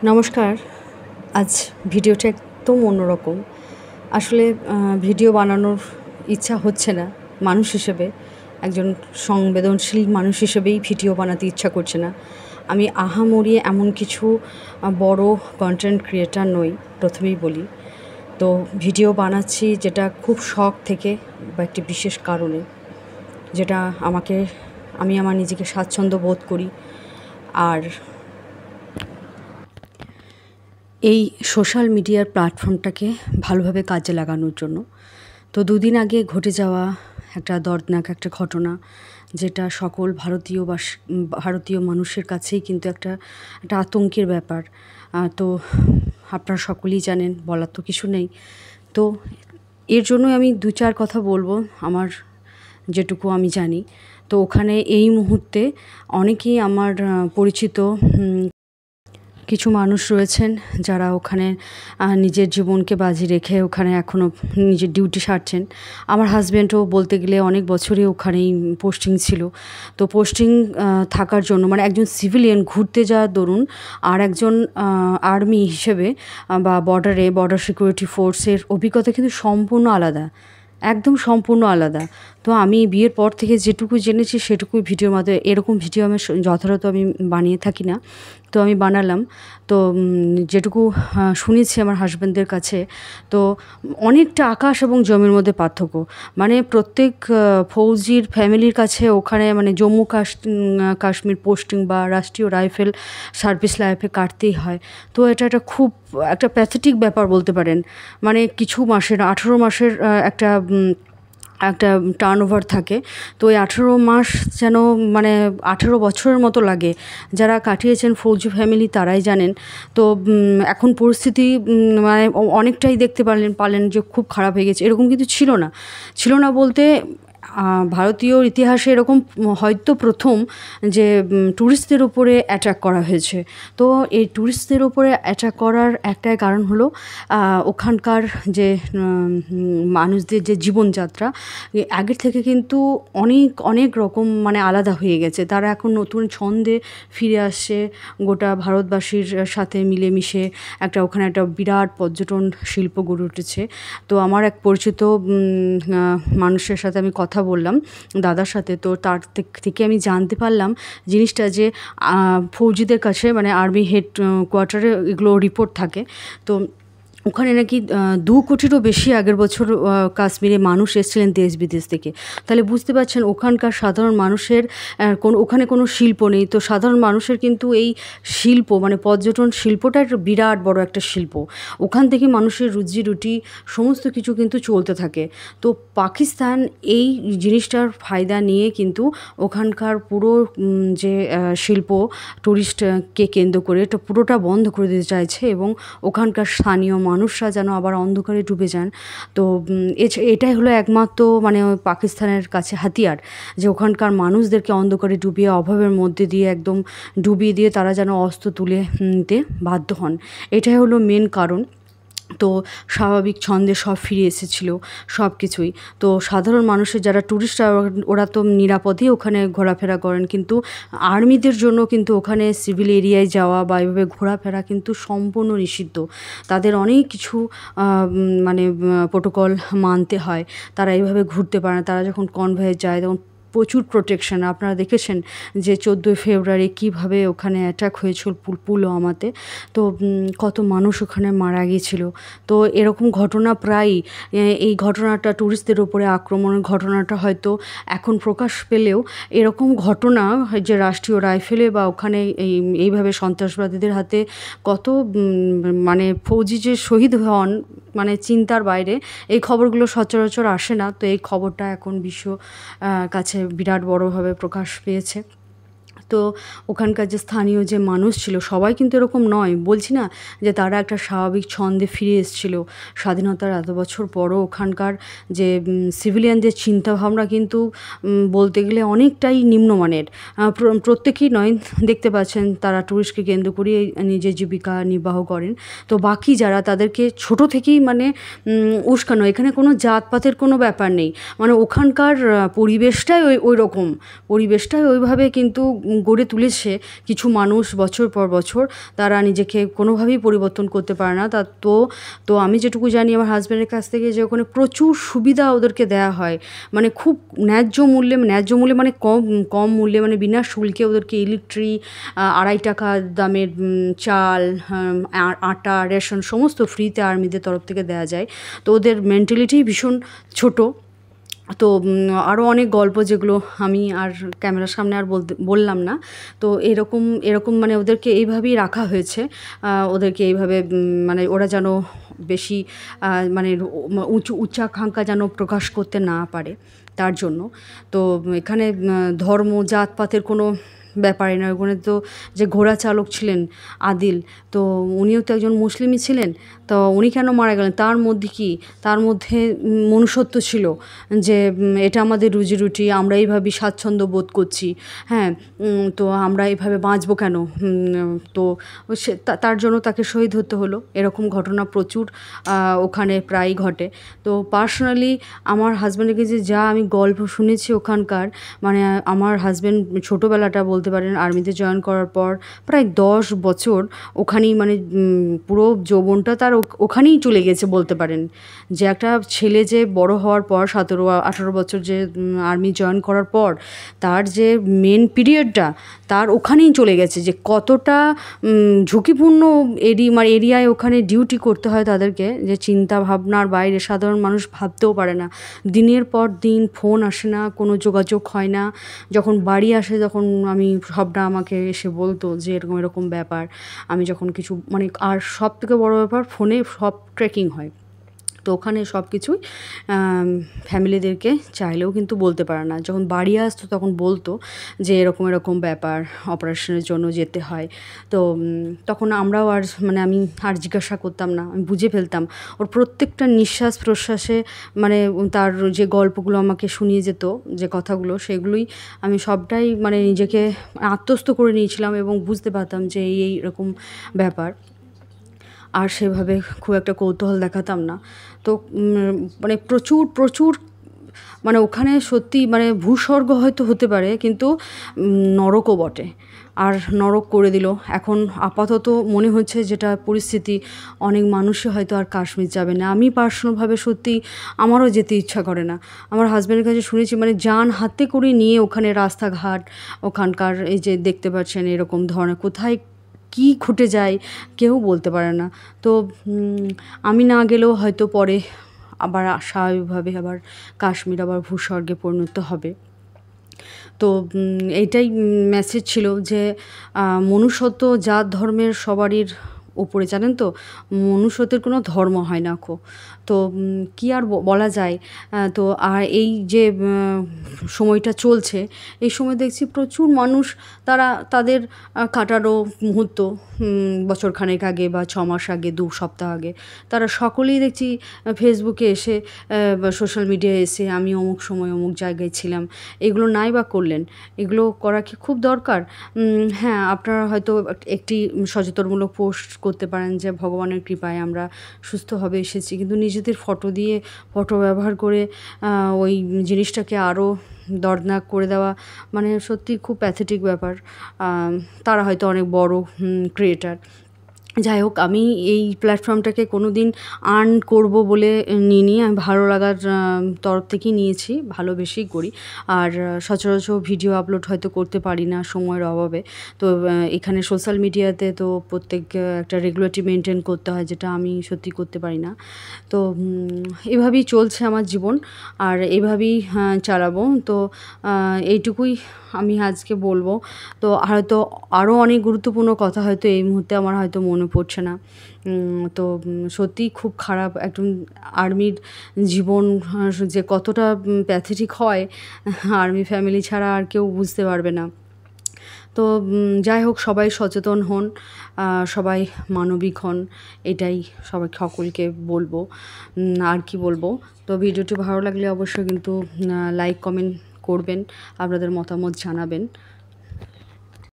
নমস্কার। আজ ভিডিওটা একদম অন্যরকম। আসলে ভিডিও বানানোর ইচ্ছা হচ্ছে না। মানুষ হিসেবে, একজন সংবেদনশীল মানুষ হিসেবেই ভিডিও বানাতে ইচ্ছা করছে না। আমি আহামরি এমন কিছু বড় কনটেন্ট ক্রিয়েটর নই, প্রথমেই বলি। তো ভিডিও বানাচ্ছি যেটা খুব শখ থেকে বা একটি বিশেষ কারণে, যেটা আমি আমার নিজেকে স্বাচ্ছন্দ্য বোধ করি। আর এই সোশ্যাল মিডিয়ার প্ল্যাটফর্মটাকে ভালোভাবে কাজে লাগানোর জন্য। তো দুদিন আগে ঘটে যাওয়া একটা দর্দনাক একটা ঘটনা, যেটা সকল ভারতীয় মানুষের কাছেই কিন্তু একটা আতঙ্কের ব্যাপার। তো আপনারা সকলেই জানেন, বলার তো কিছু নেই। তো এর জন্যই আমি ২-৪ কথা বলবো, আমার যেটুকু আমি জানি। তো ওখানে এই মুহূর্তে অনেকেই আমার পরিচিত কিছু মানুষ রয়েছেন, যারা ওখানে নিজের জীবনকে বাজি রেখে ওখানে এখনও নিজের ডিউটি সারছেন। আমার হাজব্যান্ডও বলতে গেলে অনেক বছরই ওখানেই পোস্টিং ছিল। তো পোস্টিং থাকার জন্য, মানে একজন সিভিলিয়ান ঘুরতে যাওয়ার দরুন আর একজন আর্মি হিসেবে বা বর্ডার সিকিউরিটি ফোর্সের অভিজ্ঞতা কিন্তু সম্পূর্ণ আলাদা, একদম সম্পূর্ণ আলাদা। তো আমি বিয়ের পর থেকে যেটুকু জেনেছি সেটুকুই ভিডিওর মাধ্যমে, এরকম ভিডিও আমি যথাযথ আমি বানিয়ে থাকি না, তো আমি বানালাম। তো যেটুকু শুনেছি আমার হাজব্যান্ডদের কাছে, তো অনেকটা আকাশ এবং জমির মধ্যে পার্থক্য। মানে প্রত্যেক ফৌজির ফ্যামিলির কাছে ওখানে, মানে জম্মু কাশ্মীর পোস্টিং বা রাষ্ট্রীয় রাইফেল সার্ভিস লাইফে কাটতেই হয়। তো এটা খুব একটা প্যাথেটিক ব্যাপার বলতে পারেন। মানে কিছু মাসের 18 মাসের একটা টার্নওভার থাকে। তো ওই 18 মাস যেন মানে 18 বছরের মতো লাগে। যারা কাটিয়েছেন ফৌজি ফ্যামিলি তারাই জানেন। তো এখন পরিস্থিতি মানে অনেকটাই দেখতে পারলেন যে খুব খারাপ হয়ে গেছে। এরকম কিন্তু ছিল না বলতে, ভারতীয় ইতিহাসে এরকম হয়তো প্রথম যে ট্যুরিস্টদের উপরে অ্যাটাক করা হয়েছে। তো এই ট্যুরিস্টদের উপরে অ্যাটাক করার একটাই কারণ হলো ওখানকার যে মানুষদের যে জীবনযাত্রা আগের থেকে কিন্তু অনেক রকম মানে আলাদা হয়ে গেছে। তারা এখন নতুন ছন্দে ফিরে আসছে, গোটা ভারতবাসীর সাথে মিলেমিশে ওখানে একটা বিরাট পর্যটন শিল্প গড়ে উঠেছে। তো আমার এক পরিচিত মানুষের সাথে আমি কথা বললাম, দাদার সাথে। তো তার থেকে আমি জানতে পারলাম জিনিসটা, যে ফৌজিদের কাছে, মানে আর্মি হেড কোয়ার্টারে এগুলো রিপোর্ট থাকে। তো ওখানে নাকি 2 কোটিরও বেশি আগের বছর কাশ্মীরে মানুষ এসেছিলেন দেশ বিদেশ থেকে। তাহলে বুঝতে পারছেন ওখানকার সাধারণ মানুষের ওখানে কোনো শিল্প নেই। তো সাধারণ মানুষের কিন্তু এই শিল্প, মানে পর্যটন শিল্পটা একটা বিরাট বড় একটা শিল্প। ওখান থেকে মানুষের রুজি রুটি সমস্ত কিছু কিন্তু চলতে থাকে। তো পাকিস্তান এই জিনিসটার ফায়দা নিয়ে কিন্তু ওখানকার পুরো যে শিল্প, টুরিস্টকে কেন্দ্র করে এটা পুরোটা বন্ধ করে দিতে চাইছে, এবং ওখানকার স্থানীয় মানুষরা যেন আবার অন্ধকারে ডুবে যান। তো এটাই হলো একমাত্র মানে পাকিস্তানের কাছে হাতিয়ার, যে ওখানকার মানুষদেরকে অন্ধকারে ডুবিয়ে, অভাবের মধ্যে দিয়ে একদম ডুবিয়ে দিয়ে তারা যেন অস্ত্র তুলে নিতে বাধ্য হন। এটাই হলো মেন কারণ। তো স্বাভাবিক ছন্দে সব ফিরে এসেছিলো সব কিছুই। তো সাধারণ মানুষের যারা ট্যুরিস্টরা, ওরা তো নিরাপদেই ওখানে ঘোরাফেরা করেন, কিন্তু আর্মিদের জন্য কিন্তু ওখানে সিভিল এরিয়ায় যাওয়া বা এভাবে ঘোরাফেরা কিন্তু সম্পূর্ণ নিষিদ্ধ। তাদের অনেক কিছু মানে প্রোটোকল মানতে হয়, তারা এইভাবে ঘুরতে পারে না। তারা যখন কনভয়ে যায় তখন প্রচুর প্রোটেকশন। আপনারা দেখেছেন যে 14ই ফেব্রুয়ারি কীভাবে ওখানে অ্যাটাক হয়েছিল পুলওয়ামাতে। তো কত মানুষ ওখানে মারা গিয়েছিল। তো এরকম ঘটনা প্রায়ই, এই ঘটনাটা ট্যুরিস্টদের ওপরে আক্রমণের ঘটনাটা হয়তো এখন প্রকাশ পেলেও এরকম ঘটনা যে রাষ্ট্রীয় রাইফেলে বা ওখানে এইভাবে সন্ত্রাসবাদীদের হাতে কত মানে ফৌজি যে শহীদ হন, মানে চিন্তার বাইরে। এই খবরগুলো সচরাচর আসে না। তো এই খবরটা এখন বিশ্ব কাছে বিরাট বড়োভাবে প্রকাশ পেয়েছে। তো ওখানকার যে স্থানীয় যে মানুষ ছিল, সবাই কিন্তু এরকম নয়, বলছি না যে তারা একটা স্বাভাবিক ছন্দে ফিরে এসেছিল স্বাধীনতার এত বছর পরও। ওখানকার যে সিভিলিয়ানদের চিন্তাভাবনা কিন্তু বলতে গেলে অনেকটাই নিম্নমানের। প্রত্যেকেই নয়, দেখতে পাচ্ছেন তারা ট্যুরিস্টকে কেন্দ্র করে নিজের জীবিকা নির্বাহ করেন। তো বাকি যারা, তাদেরকে ছোট থেকেই মানে উস্কানো। এখানে কোনো জাতপাতের কোনো ব্যাপার নেই, মানে ওখানকার পরিবেশটাই ওই রকম, পরিবেশটাই ওইভাবে কিন্তু গড়ে তুলেছে কিছু মানুষ বছর পর বছর, তারা নিজেকে কোনোভাবেই পরিবর্তন করতে পারে না। তো আমি যেটুকু জানি আমার হাজব্যান্ডের কাছ থেকে, যে ওখানে প্রচুর সুবিধা ওদেরকে দেওয়া হয়, মানে খুব ন্যায্য মূল্যে মানে কম কম মূল্যে, মানে বিনা শুল্কে ওদেরকে ইলেকট্রিক, 2.5 টাকা দামের চাল, আটা, রেশন সমস্ত ফ্রিতে আর্মিদের তরফ থেকে দেওয়া যায়। তো ওদের মেন্টালিটি ভীষণ ছোট। তো আরও অনেক গল্প যেগুলো আমি আর ক্যামেরার সামনে আর বললাম না। তো এরকম মানে ওদেরকে এইভাবেই রাখা হয়েছে, ওদেরকে এইভাবে মানে ওরা যেন বেশি মানে উচ্চাকাঙ্ক্ষা যেন প্রকাশ করতে না পারে, তার জন্য। তো এখানে ধর্ম জাতপাতের কোনো ব্যাপারই না। ওখানে তো যে ঘোড়া চালক ছিলেন আদিল, তো উনিও তো একজন মুসলিমই ছিলেন। তো উনি কেন মারা গেলেন? তার মধ্যে মনুষ্যত্ব ছিল, যে এটা আমাদের রুজি রুটি, আমরা এইভাবেই স্বাচ্ছন্দ্য বোধ করছি, হ্যাঁ, তো আমরা এইভাবে বাঁচবো কেন? তো তার জন্য তাকে শহীদ হতে হলো। এরকম ঘটনা প্রচুর ওখানে প্রায়ই ঘটে। তো পার্সোনালি আমার হাজব্যান্ডের কাছে যা আমি গল্প শুনেছি ওখানকার, মানে আমার হাজব্যান্ড ছোটোবেলাটা বলতে পারেন আর্মিতে জয়েন করার পর প্রায় 10 বছর ওখানেই, মানে পুরো যৌবনটা তার ওখানেই চলে গেছে বলতে পারেন। যে একটা ছেলে যে বড় হওয়ার পর 17-18 বছর যে আর্মি জয়েন করার পর তার যে মেন পিরিয়ডটা তার ওখানেই চলে গেছে, যে কতটা ঝুঁকিপূর্ণ এরিয়ায় ওখানে ডিউটি করতে হয় তাদেরকে, যে চিন্তা ভাবনার বাইরে সাধারণ মানুষ ভাবতেও পারে না। দিনের পর দিন ফোন আসে না, কোনো যোগাযোগ হয় না। যখন বাড়ি আসে তখন সবটা আমাকে এসে বলতো যে এরকম ব্যাপার। আমি যখন কিছু মানে, আর সব থেকে বড়ো ব্যাপার, ফোনে সব ট্র্যাকিং হয়। তো ওখানে সব কিছুই ফ্যামিলিদেরকে চাইলেও কিন্তু বলতে পারে না। যখন বাড়ি আসতো তখন বলতো যে এরকম ব্যাপার, অপারেশনের জন্য যেতে হয়। তো তখন আমরাও আমি আর জিজ্ঞাসা করতাম না, আমি বুঝে ফেলতাম ওর প্রত্যেকটা নিঃশ্বাস প্রশ্বাসে, মানে তার যে গল্পগুলো আমাকে শুনিয়ে যেত, যে কথাগুলো, সেগুলোই আমি সবটাই মানে নিজেকে আত্মস্থ করে নিয়েছিলাম এবং বুঝতে পারতাম যে এইরকম ব্যাপার। আর সেভাবে খুব একটা কৌতূহল দেখাতাম না। তো মানে প্রচুর মানে ওখানে সত্যি মানে ভূস্বর্গ হয়তো হতে পারে, কিন্তু নরকও বটে। আর নরক করে দিল। এখন আপাতত মনে হচ্ছে যেটা পরিস্থিতি, অনেক মানুষই হয়তো আর কাশ্মীর যাবে না। আমি পার্সোনালভাবে সত্যি আমারও যেতে ইচ্ছা করে না। আমার হাজব্যান্ডের কাছে শুনেছি, মানে যান হাতে করে নিয়ে ওখানে রাস্তাঘাট, ওখানকার এই যে দেখতে পাচ্ছেন এরকম ধরনের, কোথায় কী ঘটে যায় কেউ বলতে পারে না। তো আমি না গেলেও হয়তো পরে আবার স্বাভাবিকভাবে আবার কাশ্মীর আবার ভূস্বর্গে পরিণত হবে। তো এইটাই মেসেজ ছিল, যে মনুষ্যত্ব জাত ধর্মের সবারই ওপরে, জানেন তো, মনুষ্যত্বের কোনো ধর্ম হয় না কো। তো কী আর বলা যায়। তো আর এই যে সময়টা চলছে, এই সময় দেখছি প্রচুর মানুষ তারা তাদের কাটারও মুহূর্ত, বছরখানেক আগে বা 6 মাস আগে, 2 সপ্তাহ আগে, তারা সকলেই দেখছি ফেসবুকে এসে বা সোশ্যাল মিডিয়ায় এসে আমি অমুক সময় অমুক জায়গায় ছিলাম, এগুলো নাই বা করলেন। এগুলো করা কি খুব দরকার? হ্যাঁ, আপনারা হয়তো একটি সচেতনমূলক পোস্ট করতে পারেন যে ভগবানের কৃপায় আমরা সুস্থভাবে এসেছি, কিন্তু নিজেদের ফটো ব্যবহার করে ওই জিনিসটাকে আরও দর্দনাক করে দেওয়া, মানে সত্যি খুব প্যাথেটিক ব্যাপার। তারা হয়তো অনেক বড় ক্রিয়েটার। যাই হোক, আমি এই প্ল্যাটফর্মটাকে কোনো দিন আর্ন করবো বলে নিইনি। আমি ভালো লাগার তরফ থেকেই নিয়েছি, ভালোবেসেই করি। আর সচরাচর ভিডিও আপলোড হয়তো করতে পারি না সময়ের অভাবে। তো এখানে সোশ্যাল মিডিয়াতে তো প্রত্যেক একটা রেগুলারিটি মেনটেন করতে হয়, যেটা আমি সত্যি করতে পারি না। তো এভাবেই চলছে আমার জীবন, আর এভাবেই চালাবো। তো এইটুকুই আমি আজকে বলবো। তো হয়তো আরও অনেক গুরুত্বপূর্ণ কথা হয়তো এই মুহূর্তে আমার হয়তো মনে পড়ছে না। তো সত্যিই খুব খারাপ একজন আর্মির জীবন, যে কতটা প্যাথেটিক হয়, আর্মি ফ্যামিলি ছাড়া আর কেউ বুঝতে পারবে না। তো যাই হোক, সবাই সচেতন হন, সবাই মানবিক হন, এটাই সকলকে বলবো। আর কি বলবো। তো ভিডিওটি ভালো লাগলে অবশ্যই কিন্তু লাইক কমেন্ট করবেন, আপনাদের মতামত জানাবেন।